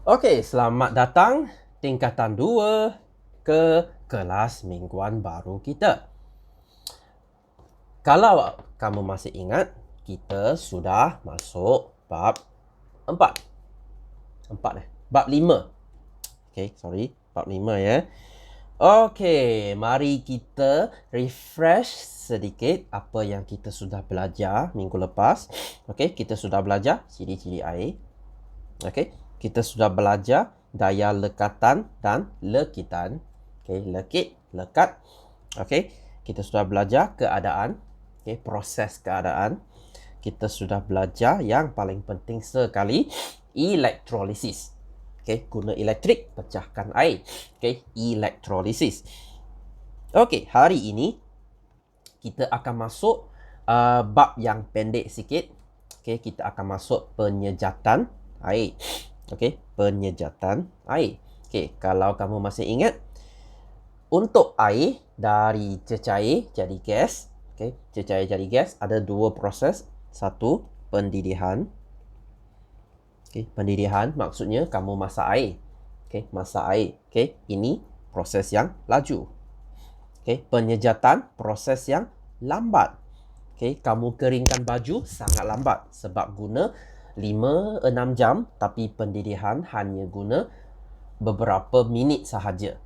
Okey, selamat datang tingkatan 2 ke kelas mingguan baru kita. Kalau kamu masih ingat, kita sudah masuk bab 4. 4 Bab 5. Okey, sorry. Bab 5 ya. Okey, mari kita refresh sedikit apa yang kita sudah belajar minggu lepas. Okey, kita sudah belajar ciri-ciri air. Okey, kita sudah belajar daya lekatan dan lekitan. Okey, lekit, lekat. Okey, kita sudah belajar keadaan. Okey, proses keadaan. Kita sudah belajar yang paling penting sekali, elektrolisis. Okey, guna elektrik pecahkan air. Okey, elektrolisis. Okey, hari ini kita akan masuk bab yang pendek sikit. Okey, kita akan masuk penyejatan air. Okey, penyejatan air. Okey, kalau kamu masih ingat, untuk air dari cecair jadi gas, okey, cecair jadi gas ada dua proses. Satu, pendidih. Okey, pendidih maksudnya kamu masak air. Okey, masak air. Okey, ini proses yang laju. Okey, penyejatan proses yang lambat. Okey, kamu keringkan baju sangat lambat sebab guna 5-6 jam, tapi pendidihan hanya guna beberapa minit sahaja.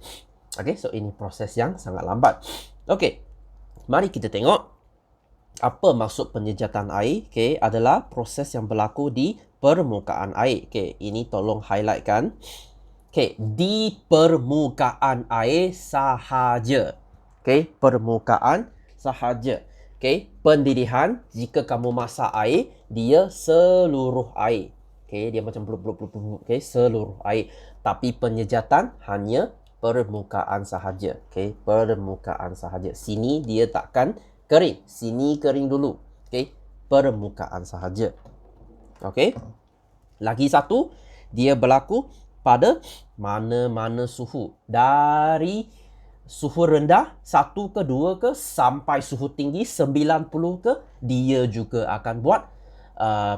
Okey, so ini proses yang sangat lambat. Okey, mari kita tengok apa maksud penyejatan air. Okey, adalah proses yang berlaku di permukaan air. Okey, ini tolong highlightkan. Okey, di permukaan air sahaja. Okey, permukaan sahaja. Okey, pendidihan, jika kamu masak air, dia seluruh air. Okey, dia macam blub. Okey, seluruh air. Tapi penyejatan hanya permukaan sahaja. Okey, permukaan sahaja. Sini dia takkan kering. Sini kering dulu. Okey, permukaan sahaja. Okey. Lagi satu, dia berlaku pada mana-mana suhu. Dari suhu rendah 1 ke 2 ke sampai suhu tinggi 90 ke, dia juga akan buat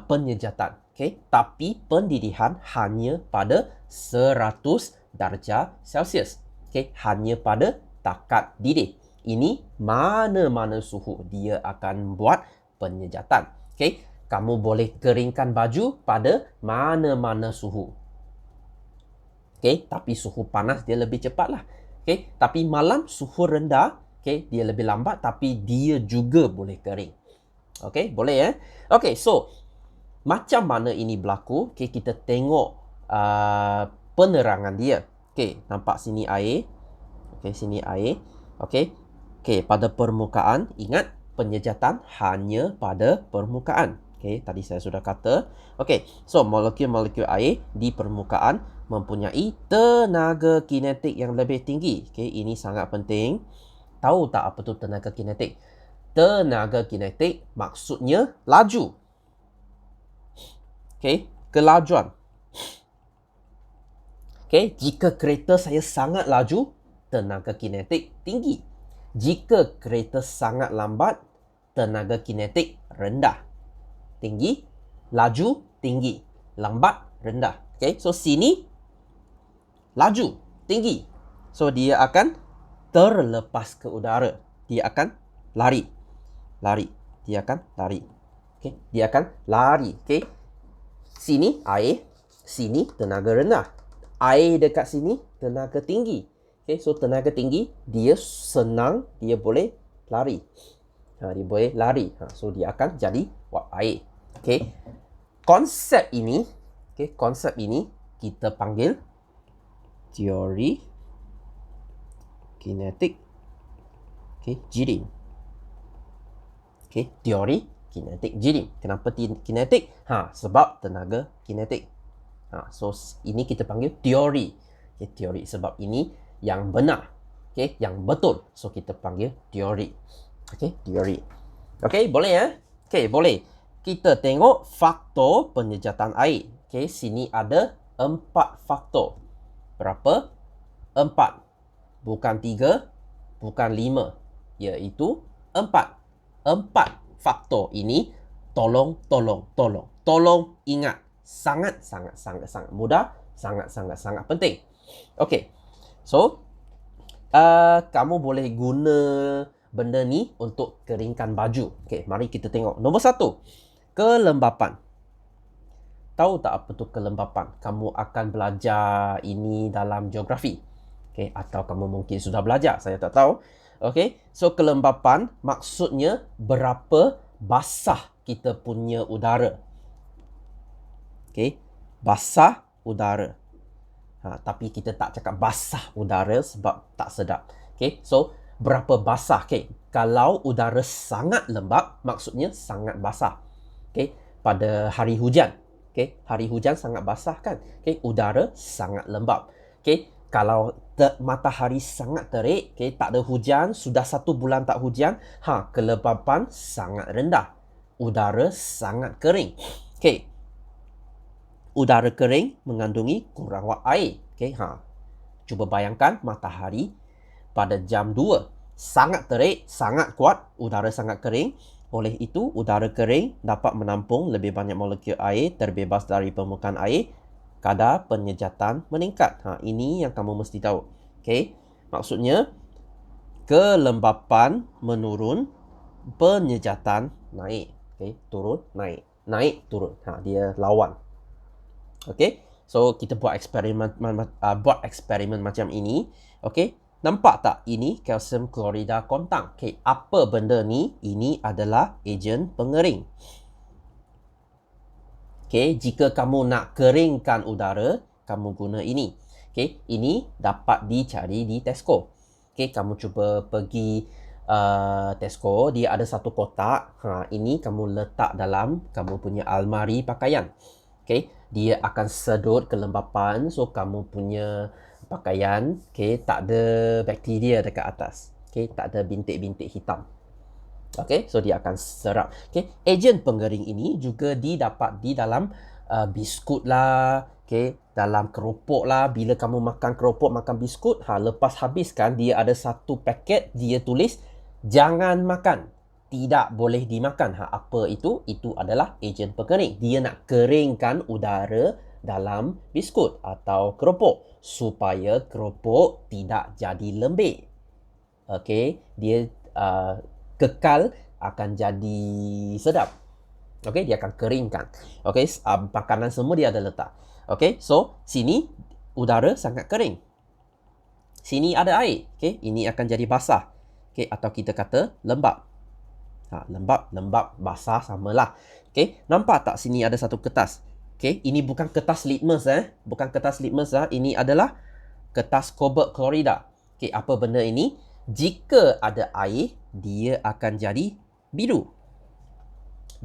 penyejatan. Okay? Tapi pendidihan hanya pada 100 darjah Celsius. Okay? Hanya pada takat didih. Ini mana-mana suhu dia akan buat penyejatan. Okay? Kamu boleh keringkan baju pada mana-mana suhu. Okay? Tapi suhu panas dia lebih cepat lah. Okay? Tapi malam suhu rendah, okay, dia lebih lambat tapi dia juga boleh kering. Okay? Boleh ya? Okay, so macam mana ini berlaku? Okay, kita tengok penerangan dia. Okay, nampak sini air. Okay, sini air. Okay. Okay, pada permukaan, ingat penyejatan hanya pada permukaan. Okay, tadi saya sudah kata. Okay, so molekul-molekul air di permukaan mempunyai tenaga kinetik yang lebih tinggi. Okay, ini sangat penting. Tahu tak apa tu tenaga kinetik? Tenaga kinetik maksudnya laju. Okay, kelajuan. Okay, jika kereta saya sangat laju, tenaga kinetik tinggi. Jika kereta sangat lambat, tenaga kinetik rendah. Tinggi, laju, tinggi. Lambat, rendah. Okay, so sini laju, tinggi. So dia akan terlepas ke udara. Dia akan lari. Dia akan lari. Okay, dia akan lari. Okay, sini air, sini tenaga rendah. Air dekat sini tenaga tinggi. Okay, so tenaga tinggi dia senang, dia boleh lari. Dia boleh lari. So dia akan jadi wap air. Okay, konsep ini kita panggil teori kinetik. Okay, Gidding. Okay, teori kinetik Gidding. Kenapa kinetik? Sebab tenaga kinetik. So ini kita panggil teori. Okay, teori sebab ini yang benar. Okay, yang betul. So kita panggil teori. Okay, teori. Okay, boleh ya? Okay, boleh. Kita tengok faktor penyejatan air. Okay, sini ada 4 faktor. Berapa? 4. Bukan 3, bukan 5. Iaitu 4. 4 faktor ini tolong ingat. Sangat mudah. Sangat penting. Okey. So, kamu boleh guna benda ni untuk keringkan baju. Okey, mari kita tengok. Nombor 1, kelembapan. Tahu tak apa tu kelembapan? Kamu akan belajar ini dalam geografi. Okey, atau kamu mungkin sudah belajar, saya tak tahu. Okey, so kelembapan maksudnya berapa basah kita punya udara. Okey, basah udara. Tapi kita tak cakap basah udara sebab tak sedap. Okey, so berapa basah? Okey, kalau udara sangat lembap, maksudnya sangat basah. Okey, pada hari hujan. Okey, hari hujan sangat basah kan? Okey, udara sangat lembap. Okey, kalau matahari sangat terik, okay, tak ada hujan, sudah 1 bulan tak hujan, kelembapan sangat rendah. Udara sangat kering. Okay. Udara kering mengandungi kurang wap air. Okay, cuba bayangkan matahari pada jam 2. Sangat terik, sangat kuat, udara sangat kering. Oleh itu, udara kering dapat menampung lebih banyak molekul air terbebas dari permukaan air. Kadar penyejatan meningkat. Ini yang kamu mesti tahu. Okey. Maksudnya kelembapan menurun, penyejatan naik. Okey, turun, naik. Naik, turun. Dia lawan. Okey. So kita buat eksperimen macam ini. Okey. Nampak tak ini kalsium klorida kontang? Okey, apa benda ni? Ini adalah ejen pengering. Okay, jika kamu nak keringkan udara, kamu guna ini. Okay, ini dapat dicari di Tesco. Okay, kamu cuba pergi Tesco, dia ada satu kotak. Ini kamu letak dalam kamu punya almari pakaian. Okay, dia akan sedut kelembapan, so kamu punya pakaian, okay, tak ada bakteria dekat atas. Okay, tak ada bintik-bintik hitam. Okay, so dia akan serap. Okay, ejen pengering ini juga didapat di dalam biskut lah, okay, dalam keropok lah. Bila kamu makan keropok, makan biskut, lepas habiskan, dia ada satu paket, dia tulis, jangan makan. Tidak boleh dimakan. Apa itu? Itu adalah ejen pengering. Dia nak keringkan udara dalam biskut atau keropok supaya keropok tidak jadi lembik. Okay, dia kekal akan jadi sedap. Okey, dia akan keringkan. Okey, makanan semua dia ada letak. Okey, so sini udara sangat kering. Sini ada air. Okey, ini akan jadi basah. Okey, atau kita kata lembap. Lembap, basah samalah. Okey, nampak tak sini ada satu kertas? Okey, ini bukan kertas litmus bukan kertas litmus ini adalah kertas cobalt klorida. Okey, apa benda ini? Jika ada air, dia akan jadi biru.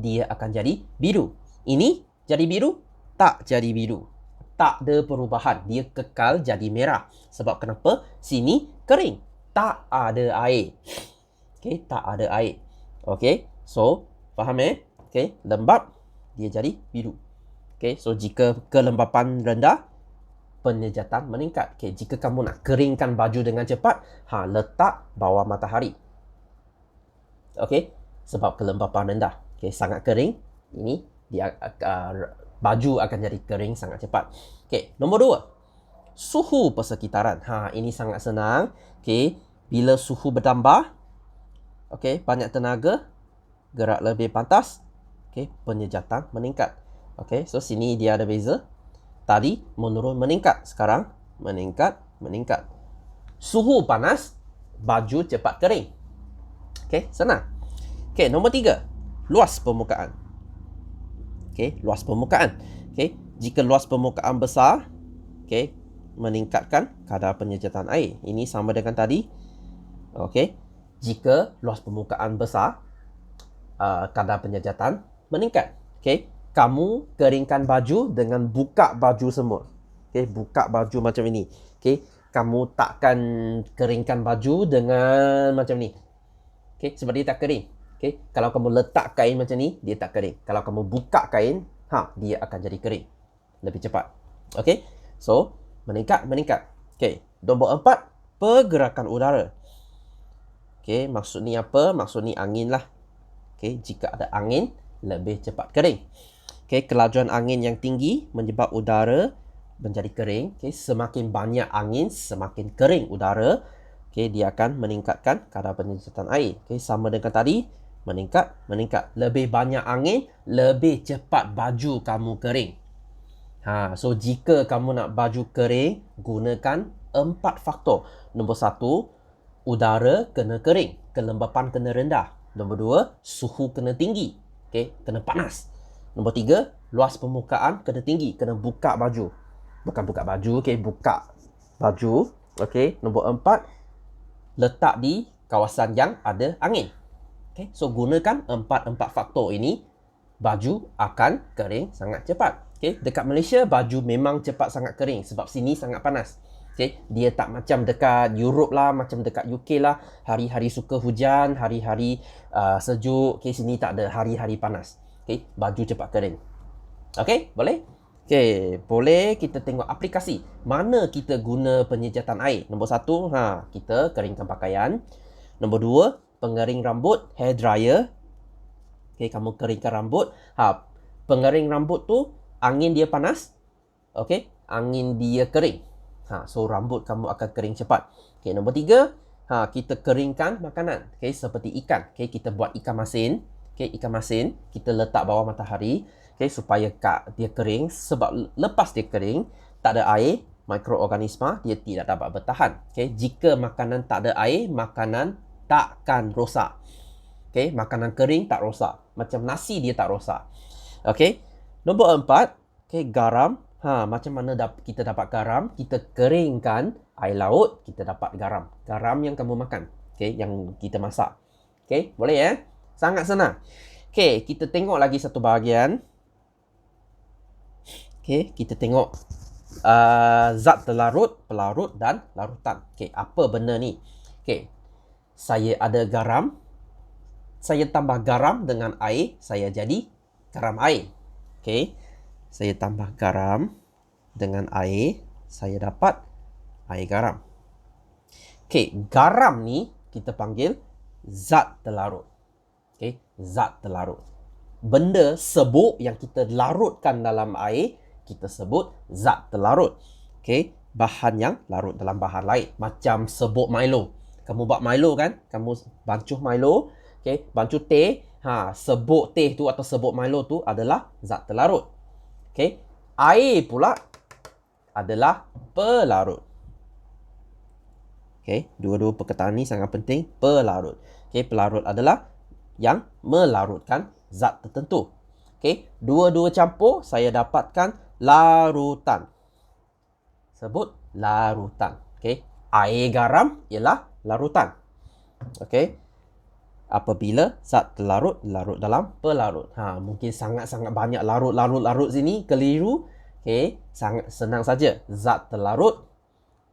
Dia akan jadi biru. Ini jadi biru? Tak jadi biru. Tak ada perubahan. Dia kekal jadi merah. Sebab kenapa? Sini kering. Tak ada air. Okey, tak ada air. Okey, so faham Okey, lembap, dia jadi biru. Okey, so jika kelembapan rendah, penyejatan meningkat. Okay, jika kamu nak keringkan baju dengan cepat, letak bawah matahari. Okey, sebab kelembapan rendah. Okey, sangat kering, ini dia baju akan jadi kering sangat cepat. Okey, nombor 2. Suhu persekitaran. Ini sangat senang. Okey, bila suhu bertambah, okey, banyak tenaga, gerak lebih pantas, okey, penyejatan meningkat. Okey, so sini dia ada beza. Tadi menurun meningkat, sekarang meningkat. Suhu panas, baju cepat kering. Okey, senang. Okey, nombor 3, luas permukaan. Okey, luas permukaan. Okey, jika luas permukaan besar, okey, meningkatkan kadar penyejatan air. Ini sama dengan tadi. Okey, jika luas permukaan besar, kadar penyejatan meningkat. Okey, kamu keringkan baju dengan buka baju semua. Okey, buka baju macam ini. Okey, kamu takkan keringkan baju dengan macam ni. Okey, sebab dia tak kering. Okey, kalau kamu letak kain macam ni, dia tak kering. Kalau kamu buka kain, dia akan jadi kering lebih cepat. Okey, so meningkat. Okey, nombor 4, pergerakan udara. Okey, maksud ni apa? Maksud ni angin lah. Okey, jika ada angin, lebih cepat kering. Okey, kelajuan angin yang tinggi menyebabkan udara menjadi kering. Okay, semakin banyak angin, semakin kering udara. Okay, dia akan meningkatkan kadar penyemprotan air. Okay, sama dengan tadi, meningkat. Lebih banyak angin, lebih cepat baju kamu kering. So jika kamu nak baju kering, gunakan 4 faktor. Nombor 1, udara kena kering, kelembapan kena rendah. Nombor 2, suhu kena tinggi. Okay, kena panas. Nombor 3, luas permukaan kena tinggi, kena buka baju. Bukan buka baju, okay, buka baju. Okay, nombor 4, letak di kawasan yang ada angin. Okay, so gunakan 4 faktor ini, baju akan kering sangat cepat. Okay, dekat Malaysia, baju memang cepat sangat kering sebab sini sangat panas. Okay, dia tak macam dekat Europe lah, macam dekat UK lah. Hari-hari suka hujan, hari-hari sejuk. Okay, sini tak ada hari-hari panas. Okay, baju cepat kering. Okay, boleh? Okay, boleh kita tengok aplikasi. Mana kita guna penyejatan air? Nombor 1, kita keringkan pakaian. Nombor 2, pengering rambut, hair dryer. Okay, kamu keringkan rambut. Pengering rambut tu, angin dia panas. Okay, angin dia kering. So rambut kamu akan kering cepat. Okay, nombor 3, kita keringkan makanan. Okay, seperti ikan. Okay, kita buat ikan masin. Okay, ikan masin, kita letak bawah matahari. Okay, supaya dia kering. Sebab lepas dia kering, tak ada air, mikroorganisma dia tidak dapat bertahan. Okay, jika makanan tak ada air, makanan takkan rosak. Okay, makanan kering tak rosak. Macam nasi dia tak rosak. Okay, nombor 4, okay, garam. Macam mana kita dapat garam? Kita keringkan air laut, kita dapat garam. Garam yang kamu makan. Okay, yang kita masak. Okay, boleh ya? Sangat senang. Okay, kita tengok lagi satu bahagian. Okay, kita tengok zat terlarut, pelarut dan larutan. Okay, apa benda ni? Okay, saya ada garam. Saya tambah garam dengan air, saya jadi garam air. Okay, saya tambah garam dengan air, saya dapat air garam. Okay, garam ni kita panggil zat terlarut. Okay, zat terlarut. Benda sebut yang kita larutkan dalam air, kita sebut zat terlarut. Okay, bahan yang larut dalam bahan lain. Macam sebut Milo. Kamu buat Milo kan? Kamu bancuh Milo. Okay, bancuh teh. Sebut teh tu atau sebut Milo tu adalah zat terlarut. Okay, air pula adalah pelarut. Okay, dua-dua perkataan ni sangat penting. Pelarut. Okay, pelarut adalah yang melarutkan zat tertentu. Okay, dua-dua campur, saya dapatkan larutan. Sebut larutan. Okay, air garam ialah larutan. Okay, apabila zat terlarut, larut dalam pelarut. Mungkin sangat-sangat banyak larut sini, keliru. Okay, sangat senang saja. Zat terlarut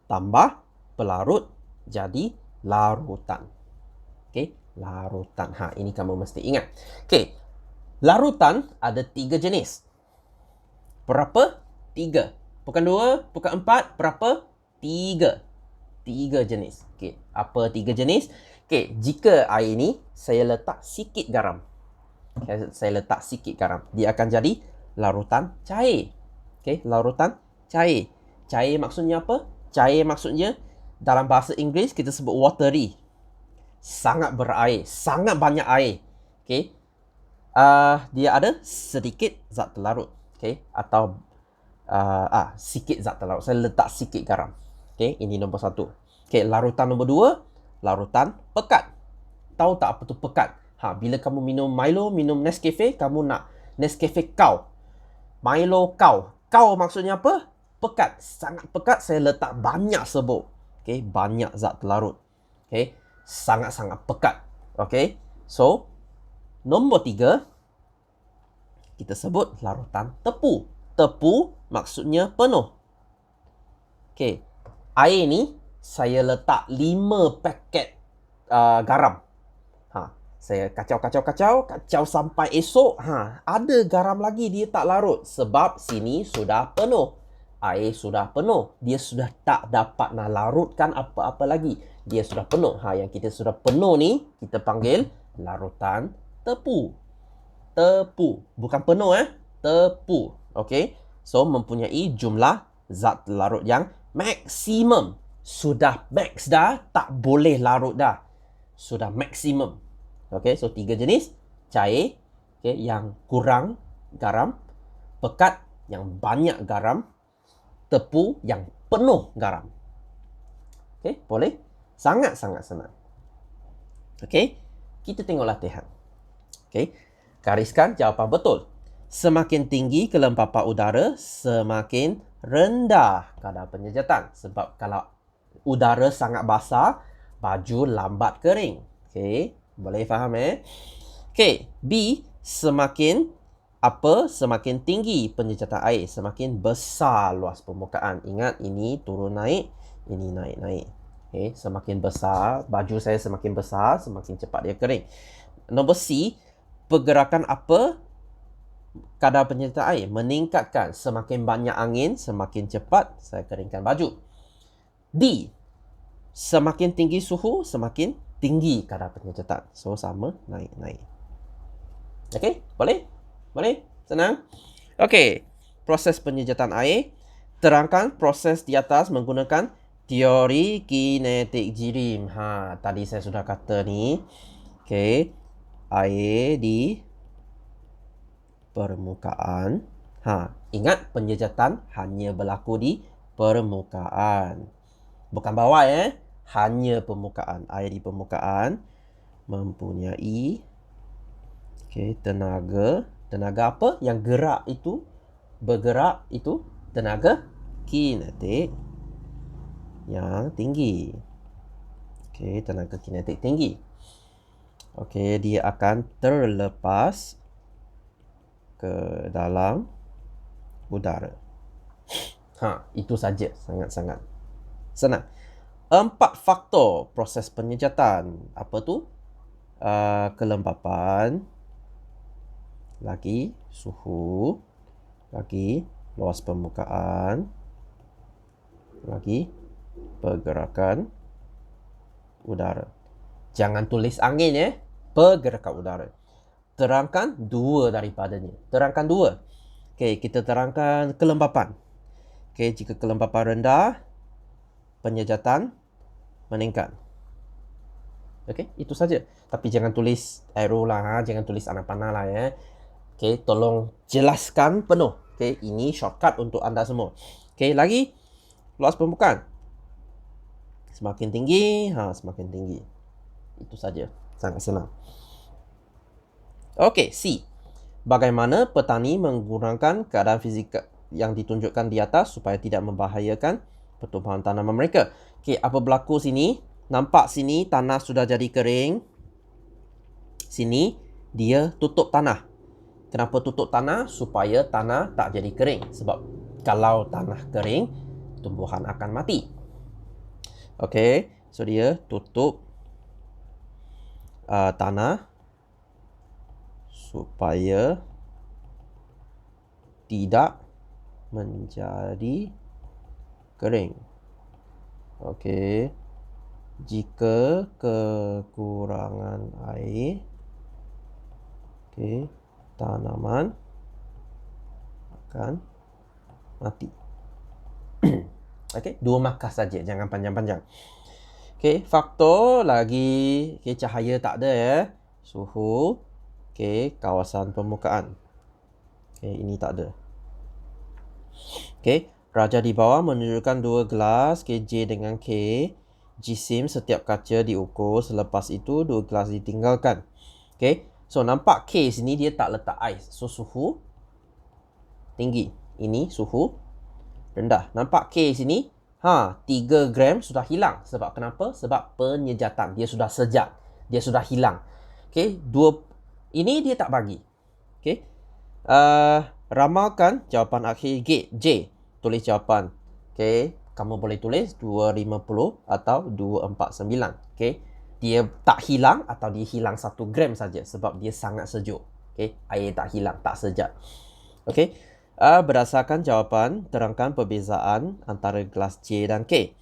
tambah pelarut jadi larutan. Okay, larutan. Ini kamu mesti ingat. Okay, larutan ada 3 jenis. Berapa? 3. Bukan 2, bukan 4. Berapa? 3. 3 jenis. Okay, apa 3 jenis? Okay, jika air ni saya letak sikit garam. Okay, saya letak sikit garam. Dia akan jadi larutan cair. Okay, larutan cair. Cair maksudnya apa? Cair maksudnya dalam bahasa Inggeris kita sebut watery. Sangat berair, sangat banyak air. Okay, dia ada sedikit zat terlarut. Okay, atau sikit zat terlarut. Saya letak sikit garam. Okay, ini nombor 1. Okay, larutan nombor 2. Larutan pekat. Tahu tak apa tu pekat? Bila kamu minum Milo, minum Nescafe, kamu nak Nescafe kau. Milo kau. Kau maksudnya apa? Pekat. Sangat pekat, saya letak banyak sebut. Okay, banyak zat terlarut. Okay, sangat-sangat pekat. Okay, so nombor 3, kita sebut larutan tepu. Tepu maksudnya penuh. Okay, air ni saya letak 5 paket garam. Saya kacau sampai esok. Ada garam lagi, dia tak larut. Sebab sini sudah penuh. Air sudah penuh. Dia sudah tak dapat nak larutkan apa-apa lagi. Dia sudah penuh. Yang kita sudah penuh ni, kita panggil larutan tepu. Tepu. Bukan penuh, tepu. Okay. So, mempunyai jumlah zat larut yang maksimum. Sudah max dah, tak boleh larut dah. Sudah maksimum. Okay, so 3 jenis. Cair, okay, yang kurang garam. Pekat, yang banyak garam. Tepu, yang penuh garam. Okay, boleh? Sangat-sangat senang. Okay, kita tengok latihan. Okay, gariskan jawapan betul. Semakin tinggi kelembapan udara, semakin rendah kadar penyejatan. Sebab kalau udara sangat basah, baju lambat kering. Okay, boleh faham Okay, B, semakin semakin tinggi penyejatan air, semakin besar luas permukaan. Ingat, ini turun naik, ini naik-naik. Okay, semakin besar, baju saya semakin besar, semakin cepat dia kering. Nombor C, pergerakan kadar penyertaan air meningkatkan. Semakin banyak angin, semakin cepat saya keringkan baju. D, semakin tinggi suhu, semakin tinggi kadar penyertaan. So, sama, naik-naik. Okey, boleh? Boleh? Senang? Okey, proses penyejatan air. Terangkan proses di atas menggunakan teori kinetik jirim. Tadi saya sudah kata ni. Okey, air di permukaan. Ingat penyejatan hanya berlaku di permukaan. Bukan bawah hanya permukaan. Air di permukaan mempunyai tenaga. Tenaga apa? Yang gerak itu, bergerak itu tenaga kinetik yang tinggi. Tenaga kinetik tinggi. Dia akan terlepas ke dalam udara. Itu saja. Sangat-sangat senang. 4 faktor proses penyejatan. Apa tu? Kelembapan, lagi suhu, lagi luas permukaan, lagi pergerakan udara. Jangan tulis angin pergerakan udara. Terangkan 2 daripadanya. Terangkan 2. Kita terangkan kelembapan. Jika kelembapan rendah, penyejatan meningkat. Itu saja. Tapi jangan tulis arrow lah, jangan tulis anak panah lah tolong jelaskan penuh. Ini shortcut untuk anda semua. Lagi luas permukaan. Semakin tinggi, semakin tinggi. Itu saja. Sangat senang. C. Bagaimana petani menggunakan keadaan fizikal yang ditunjukkan di atas supaya tidak membahayakan pertumbuhan tanaman mereka. Apa berlaku sini? Nampak sini tanah sudah jadi kering. Sini dia tutup tanah. Kenapa tutup tanah? Supaya tanah tak jadi kering. Sebab kalau tanah kering, tumbuhan akan mati. So dia tutup tanah supaya tidak menjadi kering. Jika kekurangan air, tanaman akan mati. 2 markah saja, jangan panjang-panjang. Faktor lagi, cahaya tak ada suhu, kawasan permukaan. Ini tak ada. Raja di bawah menunjukkan 2 gelas, J dengan K. Jisim setiap kaca diukur, selepas itu 2 gelas ditinggalkan. So nampak K sini dia tak letak ais. So suhu tinggi. Ini suhu rendah. Nampak K sini? 3 gram sudah hilang. Sebab kenapa? Sebab penyejatan. Dia sudah sejat. Dia sudah hilang. Ini dia tak bagi. Ramalkan jawapan akhir J. Tulis jawapan. Kamu boleh tulis 250 atau 249. Dia tak hilang atau dia hilang 1 gram saja sebab dia sangat sejuk. Air tak hilang, tak sejat. Berdasarkan jawapan, terangkan perbezaan antara gelas J dan K.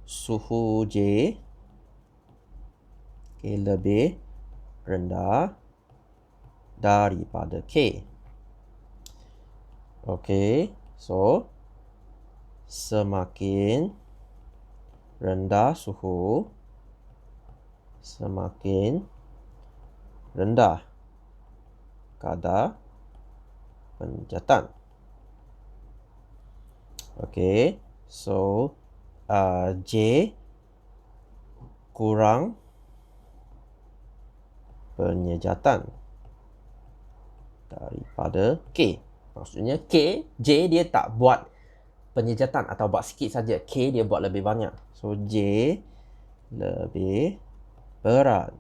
Suhu J lebih rendah daripada K. So semakin rendah suhu, semakin rendah kadar penyejatan. Okay, so J kurang penyejatan daripada K. Maksudnya K, J dia tak buat penyejatan atau buat sikit saja. K dia buat lebih banyak. So J lebih berat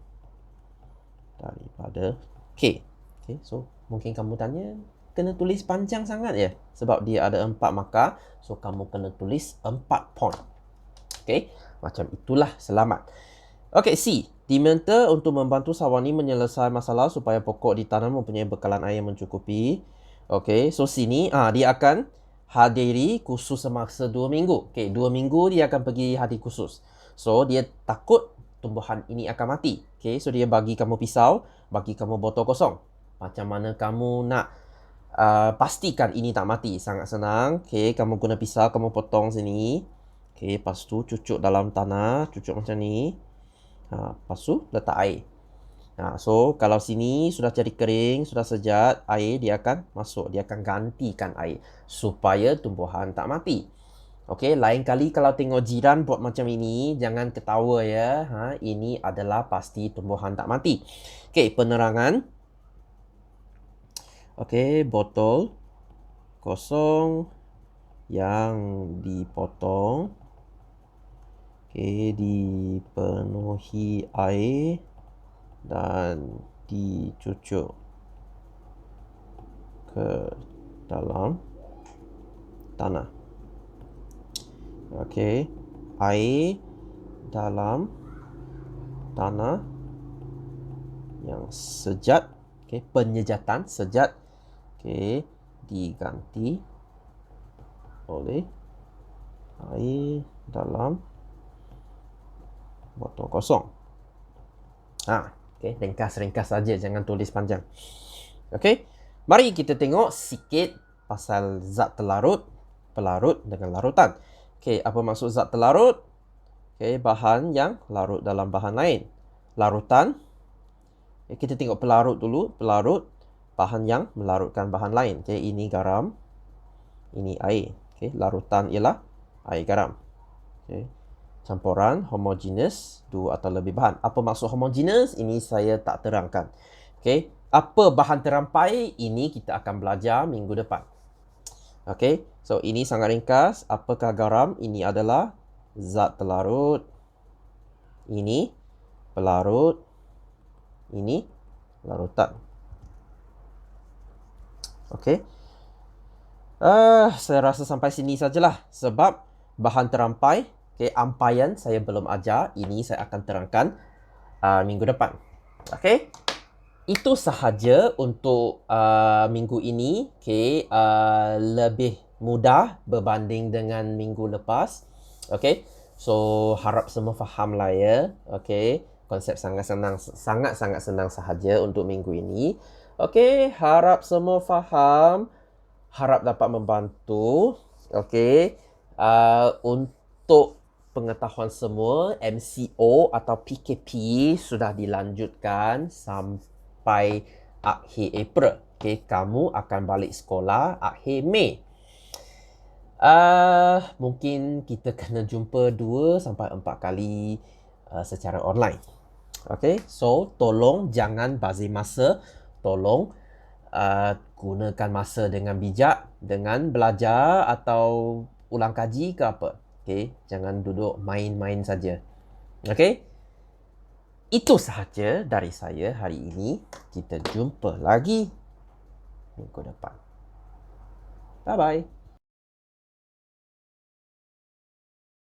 daripada K. Okay, so mungkin kamu tanya, kena tulis panjang sangat ya? Sebab dia ada 4 markah. So kamu kena tulis 4 point. Okay, macam itulah. Selamat. Okay, C. Diminta untuk membantu Sawani menyelesaikan masalah supaya pokok ditanam mempunyai bekalan air yang mencukupi. Okay, so sini dia akan hadiri kursus semasa 2 minggu. Okay, 2 minggu dia akan pergi hadir kursus. So, dia takut tumbuhan ini akan mati. Okay, so dia bagi kamu pisau, bagi kamu botol kosong. Macam mana kamu nak pastikan ini tak mati? Sangat senang. Okay, kamu guna pisau, kamu potong sini. Okay, lepas tu cucuk dalam tanah, cucuk macam ni. Lepas tu letak air. So kalau sini sudah jadi kering, sudah sejat, air dia akan masuk. Dia akan gantikan air supaya tumbuhan tak mati. Okey, lain kali kalau tengok jiran buat macam ini, jangan ketawa ya. Ini adalah pasti tumbuhan tak mati. Okey, penerangan. Okey, botol kosong yang dipotong. Okey, dipenuhi air dan dicucuk ke dalam tanah. Okey, air dalam tanah yang sejat. Okey, penyejatan sejat. Okey, diganti oleh air dalam botol kosong. Okey, ringkas-ringkas saja, jangan tulis panjang. Okey, mari kita tengok sikit pasal zat terlarut, pelarut dengan larutan. Okey, apa maksud zat terlarut? Okey, bahan yang larut dalam bahan lain. Larutan, kita tengok pelarut dulu. Pelarut, bahan yang melarutkan bahan lain. Okey, ini garam, ini air. Okey, larutan ialah air garam. Okey, campuran homogeneous, 2 atau lebih bahan. Apa maksud homogeneous? Ini saya tak terangkan. Okey, apa bahan terampai? Ini kita akan belajar minggu depan. Okey, so ini sangat ringkas. Apakah garam? Ini adalah zat terlarut. Ini pelarut. Ini larutan. Okey. Saya rasa sampai sini sajalah. Sebab bahan terampai, ampaian saya belum ajar. Ini saya akan terangkan minggu depan. Okey. Itu sahaja untuk minggu ini. Okey, lebih mudah berbanding dengan minggu lepas. Okey. So harap semua faham lah ya. Okey. Konsep sangat-sangat senang sahaja untuk minggu ini. Okey, harap semua faham. Harap dapat membantu. Okey. Untuk pengetahuan semua, MCO atau PKP sudah dilanjutkan sampai akhir April. Okey, kamu akan balik sekolah akhir Mei. Mungkin kita kena jumpa 2 sampai 4 kali secara online. Okey, so tolong jangan bazir masa. Tolong gunakan masa dengan bijak, dengan belajar atau ulang kaji ke apa. Okey, jangan duduk main-main saja. Okey, itu sahaja dari saya hari ini. Kita jumpa lagi minggu depan. Bye-bye.